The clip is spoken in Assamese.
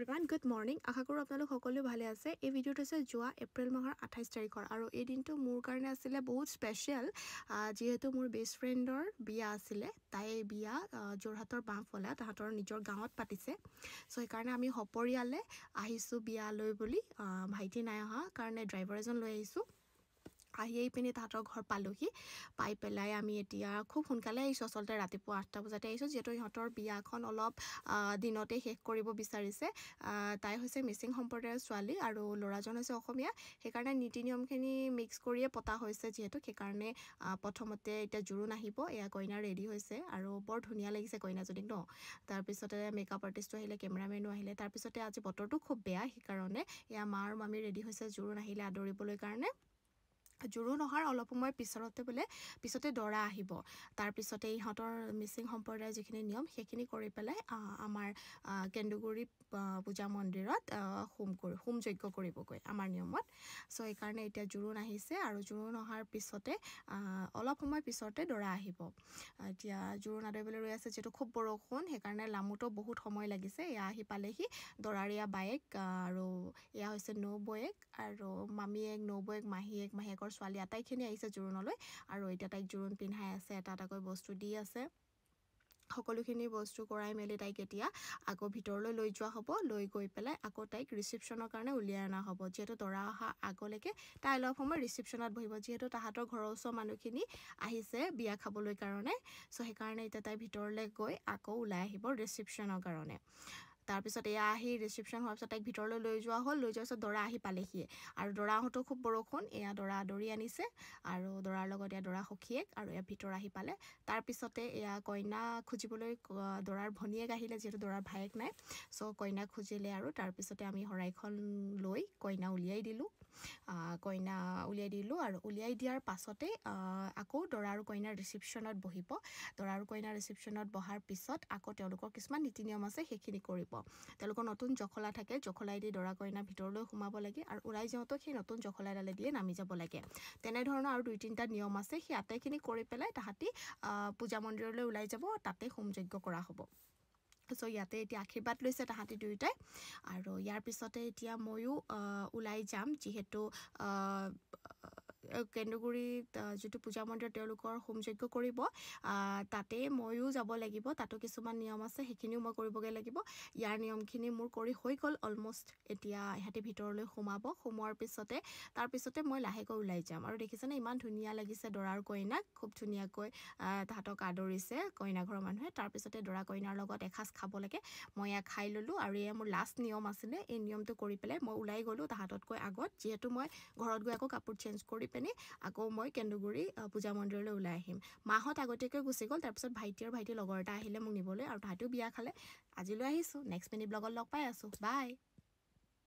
এভৰিৱান গুড মৰ্নিং আশা কৰোঁ আপোনালোক সকলো ভালে আছে এই ভিডিঅ'টো হৈছে যোৱা এপ্ৰিল মাহৰ 28 তাৰিখৰ আৰু এই দিনটো মোৰ কাৰণে আছিলে বহুত স্পেচিয়েল যিহেতু মোৰ বেষ্ট ফ্ৰেণ্ডৰ বিয়া আছিলে তাই বিয়া যোৰহাটৰ বাঁহফলা তাহাঁতৰ নিজৰ গাঁৱত পাতিছে সো সেইকাৰণে আমি সপৰিয়ালে আহিছোঁ বিয়ালৈ বুলি ভাইটি নাই অহা কাৰণে ড্ৰাইভাৰ এজন লৈ আহিছোঁ আহি পিনে তাহাঁতৰ ঘৰ পালোহি পাই পেলাই আমি এতিয়া খুব সোনকালে আহিছোঁ আচলতে ৰাতিপুৱা 8টা বজাতে আহিছোঁ যিহেতু ইহঁতৰ বিয়াখন অলপ দিনতে শেষ কৰিব বিচাৰিছে তাই হৈছে মিচিং সম্প্ৰদায়ৰ ছোৱালী আৰু ল'ৰাজন হৈছে অসমীয়া সেইকাৰণে নীতি নিয়মখিনি মিক্স কৰিয়ে পতা হৈছে যিহেতু সেইকাৰণে প্ৰথমতে এতিয়া জোৰোণ আহিব এয়া কইনা ৰেডি হৈছে আৰু বৰ ধুনীয়া লাগিছে কইনাজনীক ন তাৰপিছতে মেকআপ আৰ্টিষ্টো আহিলে কেমেৰামেনো আহিলে তাৰপিছতে আজি বতৰটো খুব বেয়া সেইকাৰণে এয়া মা আৰু মামী ৰেডি হৈছে জোৰোণ আহিলে আদৰিবলৈ কাৰণে জোৰোণ অহাৰ অলপ সময় পিছতে দৰা আহিব তাৰপিছতে ইহঁতৰ মিচিং সম্প্ৰদায়ৰ যিখিনি নিয়ম সেইখিনি কৰি পেলাই আমাৰ কেন্দুগুৰি পূজা মন্দিৰত হোম যজ্ঞ কৰিবগৈ আমাৰ নিয়মত সো এইকাৰণে এতিয়া জোৰোণ আহিছে আৰু জোৰোণ অহাৰ পিছতে অলপ সময় পিছতে দৰা আহিব এতিয়া জোৰোণ আদৰিবলৈ ৰৈ আছে যিহেতু খুব বৰষুণ সেইকাৰণে লামুতো বহুত সময় লাগিছে এয়া আহি পালেহি দৰাৰীয়া বায়েক আৰু এয়া হৈছে নবৌয়েক আৰু মামীয়েক নবৌয়েক মাহীয়েকৰ ছোৱালী আটাইখিনি আহিছে জোৰোণলৈ আৰু এতিয়া তাইক জোৰোণ পিন্ধাই আছে এটা এটাকৈ বস্তু দি আছে সকলোখিনি বস্তু কৰাই মেলি তাইক এতিয়া আকৌ ভিতৰলৈ লৈ যোৱা হ'ব লৈ গৈ পেলাই আকৌ তাইক ৰিসেপশ্যনৰ কাৰণে উলিয়াই অনা হ'ব যিহেতু দৰা অহা আগলৈকে তাই অলপ সময় ৰিসেপশ্যনত বহিব যিহেতু তাহাঁতৰ ঘৰৰ ওচৰৰ মানুহখিনি আহিছে বিয়া খাবলৈ কাৰণে সো সেইকাৰণে এতিয়া তাই ভিতৰলৈ গৈ আকৌ ওলাই আহিব ৰিসেপশ্যনৰ কাৰণে তাৰপিছত এয়া আহি ৰিসেপশ্যন হোৱাৰ পিছত তাইক ভিতৰলৈ লৈ যোৱা হ'ল লৈ যোৱাৰ পিছত দৰা আহি পালেহিয়ে আৰু দৰা আহোঁতো খুব বৰষুণ এয়া দৰা আদৰি আনিছে আৰু দৰাৰ লগত এয়া দৰা সখীয়েক আৰু এয়া ভিতৰ আহি পালে তাৰপিছতে এয়া কইনা খুজিবলৈ দৰাৰ ভনীয়েক আহিলে যিহেতু দৰাৰ ভায়েক নাই সো কইনা খুজিলে আৰু তাৰপিছতে আমি শৰাইখন লৈ কইনা উলিয়াই দিলোঁ আৰু উলিয়াই দিয়াৰ পাছতে আকৌ দৰা আৰু কইনাৰ ৰিসেপশ্যনত বহিব দৰা আৰু কইনাৰ ৰিসেপশ্যনত বহাৰ পিছত আকৌ তেওঁলোকৰ কিছুমান নীতি নিয়ম আছে সেইখিনি কৰিব তেওঁলোকৰ নতুন জখলা থাকে জখলাই দি দৰা কইনা ভিতৰলৈ সোমাব লাগে আৰু ওলাই যাওঁতে সেই নতুন জখলাডালে দিয়ে নামি যাব লাগে তেনেধৰণৰ আৰু 2-3টা নিয়ম আছে সেই আটাইখিনি কৰি পেলাই তাহাঁতি পূজা মন্দিৰলৈ ওলাই যাব তাতে হোম যজ্ঞ কৰা হ'ব সো ইয়াতে এতিয়া আশীৰ্বাদ লৈছে তাহাঁতি দুয়োটাই আৰু ইয়াৰ পিছতে এতিয়া ময়ো ওলাই যাম যিহেতু কেন্দুগুৰিত যিটো পূজা মন্দিৰ তেওঁলোকৰ হোম যজ্ঞ কৰিব তাতে ময়ো যাব লাগিব তাতো কিছুমান নিয়ম আছে সেইখিনিও মই কৰিবগৈ লাগিব ইয়াৰ নিয়মখিনি মোৰ কৰি হৈ গ'ল অলমষ্ট এতিয়া ইহঁতে ভিতৰলৈ সোমোৱাৰ পিছতে তাৰপিছতে মই লাহেকৈ ওলাই যাম আৰু দেখিছেনে ইমান ধুনীয়া লাগিছে দৰা আৰু কইনাক খুব ধুনীয়াকৈ তাহাঁতক আদৰিছে কইনা ঘৰৰ মানুহে তাৰপিছতে দৰা কইনাৰ লগত এসাঁজ খাব লাগে মই এয়া খাই ল'লোঁ আৰু এয়া মোৰ লাষ্ট নিয়ম আছিলে এই নিয়মটো কৰি পেলাই মই ওলাই গ'লোঁ তাহাঁততকৈ আগত যিহেতু মই ঘৰত গৈ আকৌ কাপোৰ চেঞ্জ কৰি পিনে আকৌ মই কেন্দুগুৰি পূজা মন্দিৰলৈ ওলাই আহিম মাহঁত আগতীয়াকৈ গুচি গ'ল তাৰপিছত ভাইটিৰ লগৰ এটা আহিলে মোক নিবলৈ আৰু তাহাঁতেও বিয়া খালে আজিলৈ আহিছোঁ নেক্সট মিনি ব্লগত লগ পাই আছোঁ বাই